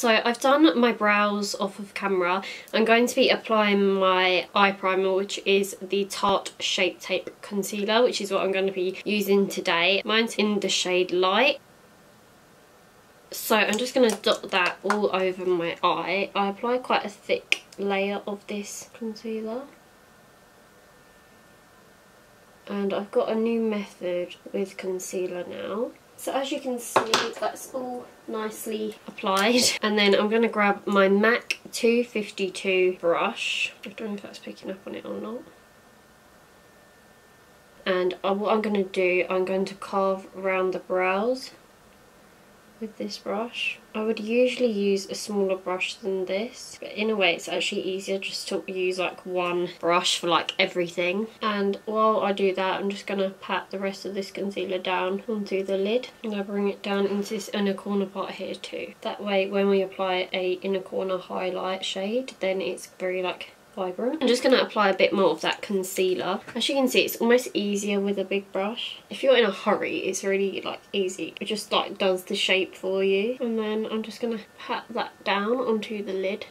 So I've done my brows off of camera. I'm going to be applying my eye primer, which is the Tarte Shape Tape Concealer, which is what I'm going to be using today. Mine's in the shade Light. So I'm just going to dot that all over my eye. I apply quite a thick layer of this concealer. And I've got a new method with concealer now. So as you can see, that's all nicely applied. And then I'm going to grab my MAC 252 brush. I don't know if that's picking up on it or not. And what I'm going to do, I'm going to carve around the brows with this brush. I would usually use a smaller brush than this, but in a way it's actually easier just to use like one brush for like everything. And while I do that, I'm just going to pat the rest of this concealer down onto the lid, and I bring it down into this inner corner part here too. That way when we apply a inner corner highlight shade, then it's very like vibrant. I'm just going to apply a bit more of that concealer. As you can see, it's almost easier with a big brush. If you're in a hurry, it's really like easy. It just like does the shape for you. And then I'm just going to pat that down onto the lid.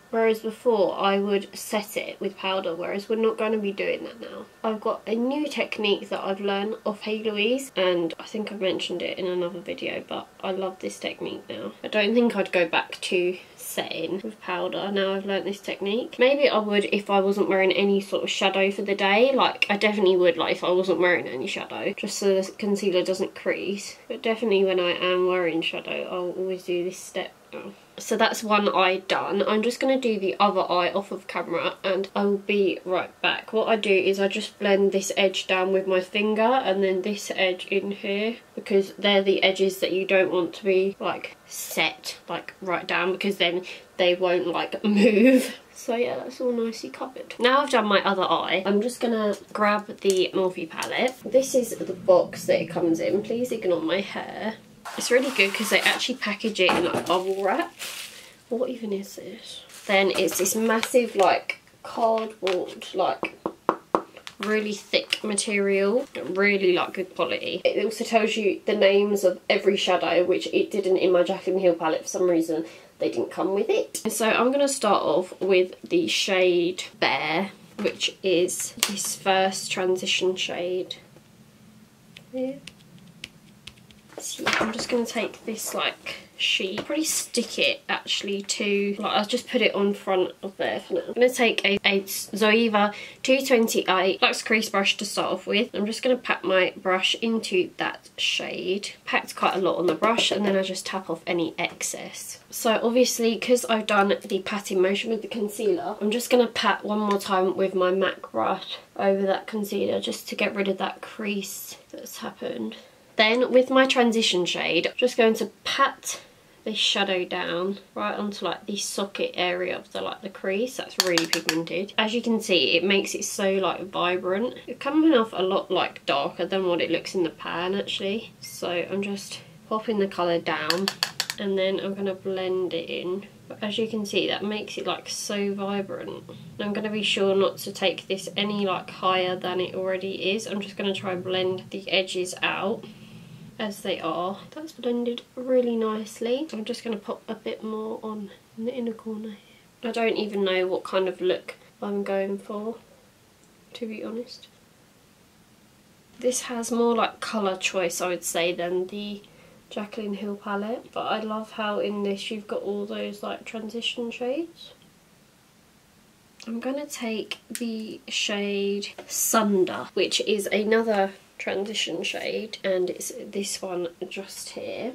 Whereas before I would set it with powder, whereas we're not going to be doing that now. I've got a new technique that I've learned off Hey Louise, and I think I've mentioned it in another video, but I love this technique now. I don't think I'd go back to setting with powder now I've learnt this technique. Maybe I would if I wasn't wearing any sort of shadow for the day. Like I definitely would, like if I wasn't wearing any shadow, just so the concealer doesn't crease. But definitely when I am wearing shadow, I'll always do this step now. So that's one eye done. I'm just going to do the other eye off of camera and I will be right back. What I do is I just blend this edge down with my finger and then this edge in here, because they're the edges that you don't want to be like set like right down, because then they won't like move. So yeah, that's all nicely covered. Now I've done my other eye, I'm just gonna grab the Morphe palette. This is the box that it comes in. Please ignore my hair. It's really good because they actually package it in like bubble wrap. What even is this? Then it's this massive like cardboard, like really thick material, really like good quality. It also tells you the names of every shadow, which it didn't in my Jaclyn Hill palette for some reason. They didn't come with it. So I'm going to start off with the shade Bear, which is this first transition shade here. So yeah, I'm just going to take this like sheet, probably stick it actually to, like I'll just put it on front of there for now. I'm going to take a Zoeva 228 Luxe Crease brush to start off with. I'm just going to pat my brush into that shade. Packed quite a lot on the brush, and then I just tap off any excess. So obviously, because I've done the patting motion with the concealer, I'm just going to pat one more time with my MAC brush over that concealer just to get rid of that crease that's happened. Then with my transition shade, I'm just going to pat this shadow down right onto like the socket area of the crease. That's really pigmented. As you can see, it makes it so like vibrant. It's coming off a lot like darker than what it looks in the pan actually. So I'm just popping the colour down and then I'm going to blend it in. But as you can see, that makes it like so vibrant. And I'm going to be sure not to take this any like higher than it already is. I'm just going to try and blend the edges out as they are. That's blended really nicely. I'm just going to pop a bit more on in the inner corner here. I don't even know what kind of look I'm going for, to be honest. This has more like colour choice, I would say, than the Jaclyn Hill palette, but I love how in this you've got all those like transition shades. I'm going to take the shade Sunder, which is another transition shade, and it's this one just here.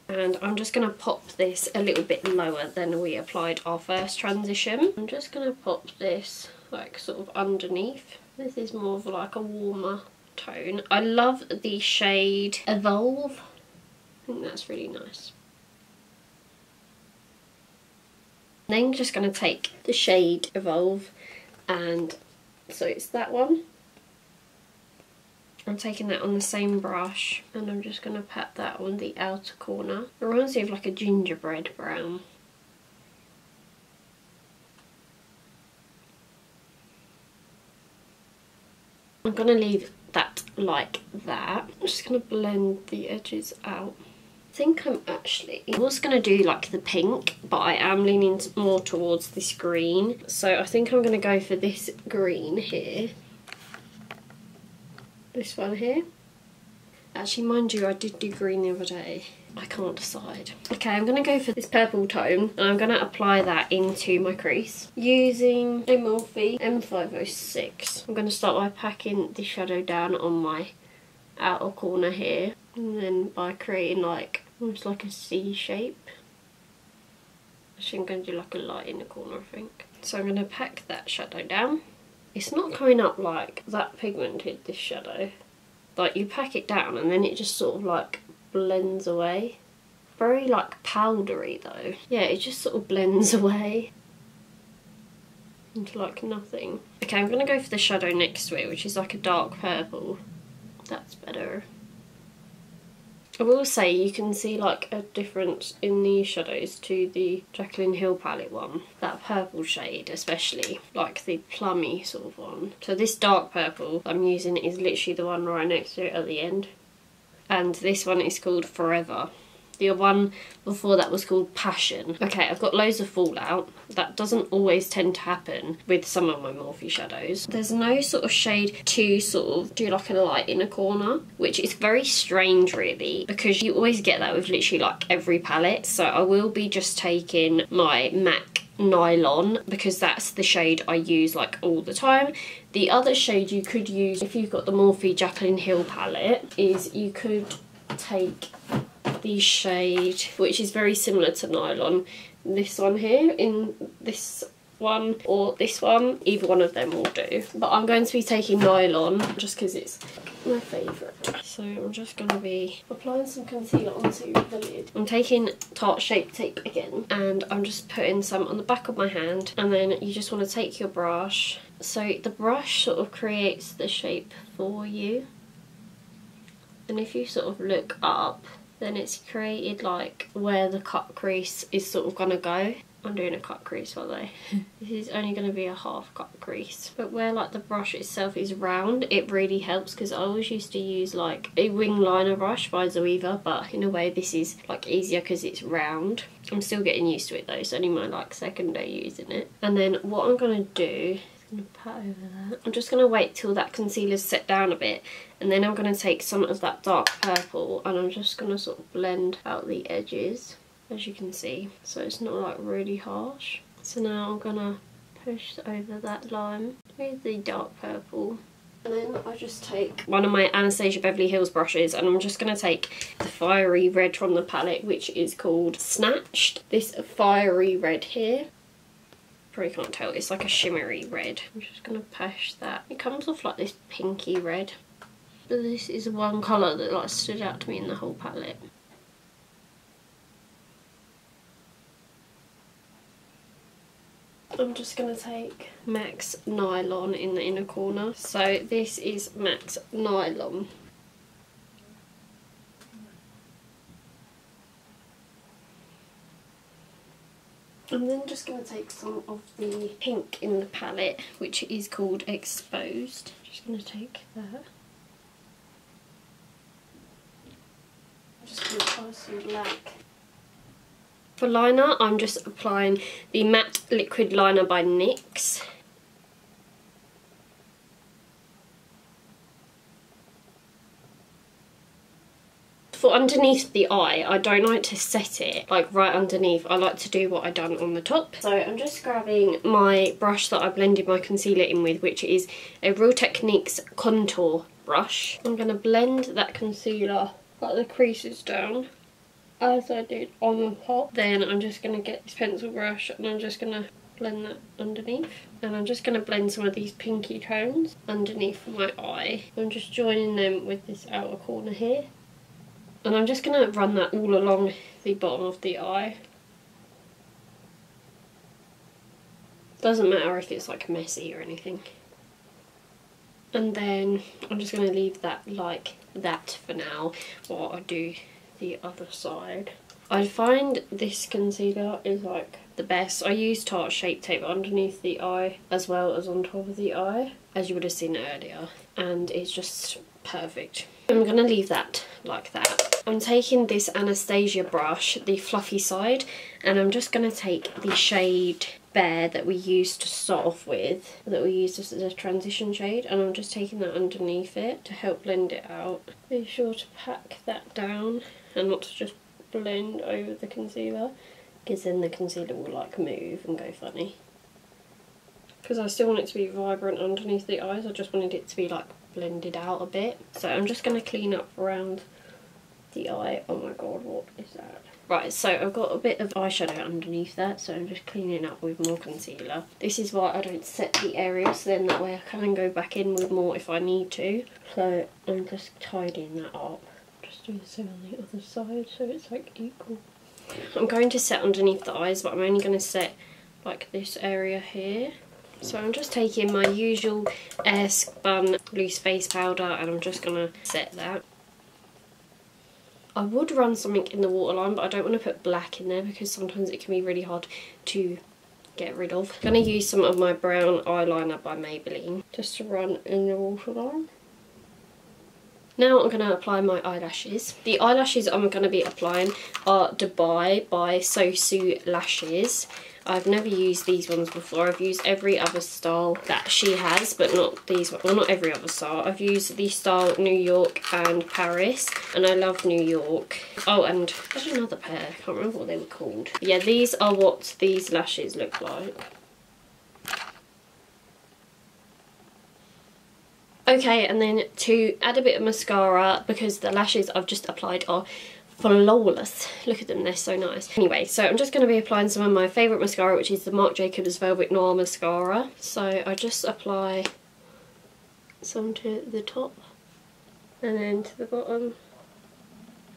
And I'm just going to pop this a little bit lower than we applied our first transition. I'm just going to pop this like sort of underneath. This is more of like a warmer tone. I love the shade Evolve. I think that's really nice. Then just going to take the shade Evolve, and so it's that one. I'm taking that on the same brush and I'm just going to pat that on the outer corner. It reminds me of like a gingerbread brown. I'm going to leave that like that. I'm just going to blend the edges out. think I was going to do like the pink, but I am leaning more towards this green. So I think I'm going to go for this green here. This one here. Actually, mind you, I did do green the other day. I can't decide. Okay, I'm going to go for this purple tone and I'm going to apply that into my crease using a Morphe M506. I'm going to start by packing the shadow down on my outer corner here, and then by creating like almost like a C shape. Actually, I'm going to do like a light in the corner, I think. So I'm going to pack that shadow down. It's not coming up like that pigmented, this shadow. Like, you pack it down and then it just sort of like blends away. Very like powdery though. Yeah, it just sort of blends away into like nothing. Okay, I'm going to go for the shadow next to it, which is like a dark purple. That's better. I will say you can see like a difference in these shadows to the Jaclyn Hill palette one. That purple shade especially, like the plummy sort of one. So this dark purple I'm using is literally the one right next to it at the end. And this one is called Forever. The one before that was called Passion. Okay, I've got loads of fallout. That doesn't always tend to happen with some of my Morphe shadows. There's no sort of shade to sort of do like a light in a corner, which is very strange really, because you always get that with literally like every palette. So I will be just taking my MAC Nylon because that's the shade I use like all the time. The other shade you could use if you've got the Morphe Jaclyn Hill palette is you could take the shade, which is very similar to Nylon, this one here, in this one or this one, either one of them will do. But I'm going to be taking Nylon just because it's my favourite. So I'm just going to be applying some concealer onto the lid. I'm taking Tarte Shape Tape again and I'm just putting some on the back of my hand, and then you just want to take your brush. So the brush sort of creates the shape for you, and if you sort of look up, then it's created like where the cut crease is sort of gonna go. I'm doing a cut crease by the way. This is only gonna be a half cut crease. But where like the brush itself is round, it really helps, because I always used to use like a wing liner brush by Zoeva, but in a way this is like easier because it's round. I'm still getting used to it though, it's only my like second day using it. And then what I'm gonna do, pat over that. I'm just going to wait till that concealer's set down a bit, and then I'm going to take some of that dark purple and I'm just going to sort of blend out the edges, as you can see, so it's not like really harsh. So now I'm going to push over that line with the dark purple, and then I just take one of my Anastasia Beverly Hills brushes and I'm just going to take the fiery red from the palette, which is called Snatched. This fiery red here, probably can't tell, it's like a shimmery red. I'm just going to push that. It comes off like this pinky red, but this is one colour that like stood out to me in the whole palette. I'm just going to take MAC's Nylon in the inner corner. So this is MAC's Nylon. I'm then just going to take some of the pink in the palette, which is called Exposed. Just going to take that. I'm just going to apply some black. For liner, I'm just applying the Matte Liquid Liner by NYX. For underneath the eye, I don't like to set it like right underneath. I like to do what I done on the top. So I'm just grabbing my brush that I blended my concealer in with, which is a Real Techniques contour brush. I'm going to blend that concealer, like the creases down, as I did on the top. Then I'm just going to get this pencil brush and I'm just going to blend that underneath. And I'm just going to blend some of these pinky tones underneath my eye. I'm just joining them with this outer corner here. And I'm just going to run that all along the bottom of the eye. Doesn't matter if it's like messy or anything. And then I'm just going to leave that like that for now while I do the other side. I find this concealer is like the best. I use Tarte Shape Tape underneath the eye as well as on top of the eye, as you would have seen earlier, and it's just perfect. I'm going to leave that like that. I'm taking this Anastasia brush, the fluffy side, and I'm just going to take the shade Bare that we used to start off with, that we used as a transition shade, and I'm just taking that underneath it to help blend it out. Be sure to pack that down and not to just blend over the concealer, because then the concealer will like move and go funny. Because I still want it to be vibrant underneath the eyes, I just wanted it to be like blended out a bit. So I'm just going to clean up around the eye. Oh my god, what is that? Right, so I've got a bit of eyeshadow underneath that, so I'm just cleaning up with more concealer. This is why I don't set the area, so then that way I can go back in with more if I need to. So I'm just tidying that up. Just doing the same on the other side so it's like equal. I'm going to set underneath the eyes, but I'm only going to set like this area here. So I'm just taking my usual Air Spun loose face powder and I'm just going to set that. I would run something in the waterline, but I don't want to put black in there because sometimes it can be really hard to get rid of. I'm going to use some of my brown eyeliner by Maybelline just to run in the waterline. Now I'm going to apply my eyelashes. The eyelashes I'm going to be applying are Dubai by Sosu Lashes. I've never used these ones before. I've used every other style that she has, but not these ones. Well, not every other style. I've used the style New York and Paris, and I love New York. Oh, and there's another pair. I can't remember what they were called. Yeah, these are what these lashes look like. Okay, and then to add a bit of mascara, because the lashes I've just applied are flawless. Look at them, they're so nice. Anyway, so I'm just going to be applying some of my favourite mascara, which is the Marc Jacobs Velvet Noir Mascara. So I just apply some to the top and then to the bottom.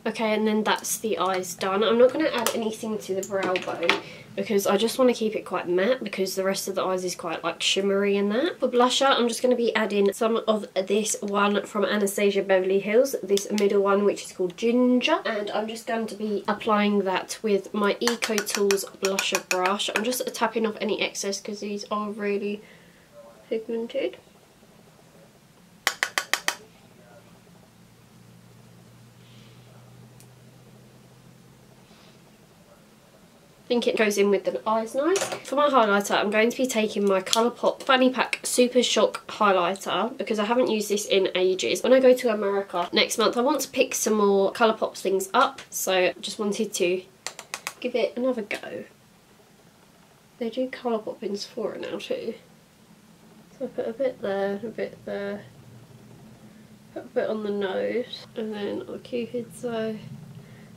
Okay, and then that's the eyes done. I'm not going to add anything to the brow bone because I just want to keep it quite matte because the rest of the eyes is quite like shimmery in that. For blusher, I'm just going to be adding some of this one from Anastasia Beverly Hills, this middle one which is called Ginger. And I'm just going to be applying that with my Eco Tools blusher brush. I'm just tapping off any excess because these are really pigmented. I think it goes in with the eyes nice. For my highlighter, I'm going to be taking my Colourpop Fanny Pack Super Shock highlighter because I haven't used this in ages. When I go to America next month, I want to pick some more Colourpop things up, so I just wanted to give it another go. They do Colourpop in Sephora now too. So I put a bit there, a bit there, put a bit on the nose, and then on Cupid's eye.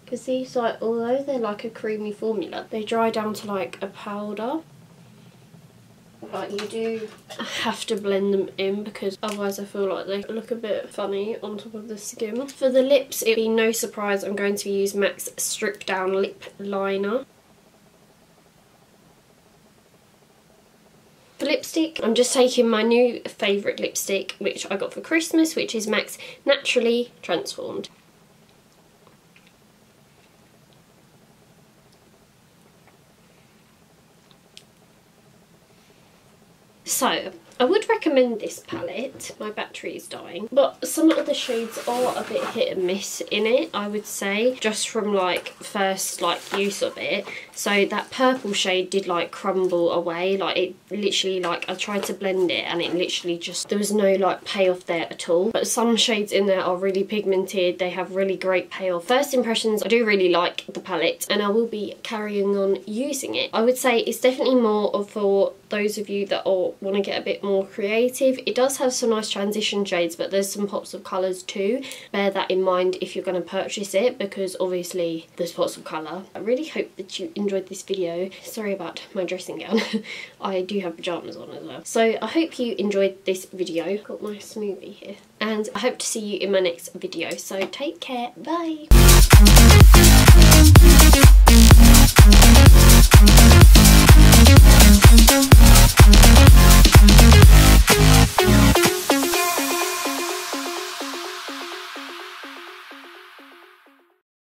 Because these, like, although they're like a creamy formula, they dry down to like a powder. But you do have to blend them in because otherwise I feel like they look a bit funny on top of the skin. For the lips, it'd be no surprise I'm going to use MAC's Strip Down Lip Liner. For lipstick, I'm just taking my new favourite lipstick, which I got for Christmas, which is MAC's Naturally Transformed. So, I would recommend this palette. My battery is dying. But some of the shades are a bit hit and miss in it, I would say. Just from like first like use of it. So that purple shade did like crumble away. Like it literally, like I tried to blend it and it literally just, there was no like payoff there at all. But some shades in there are really pigmented. They have really great payoff. First impressions, I do really like the palette and I will be carrying on using it. I would say it's definitely more of for those of you that want to get a bit more creative. It does have some nice transition shades, but there's some pops of colours too. Bear that in mind if you're going to purchase it, because obviously there's pops of colour. I really hope that you enjoyed this video. Sorry about my dressing gown. I do have pyjamas on as well. So I hope you enjoyed this video. Got my smoothie here. And I hope to see you in my next video. So take care. Bye.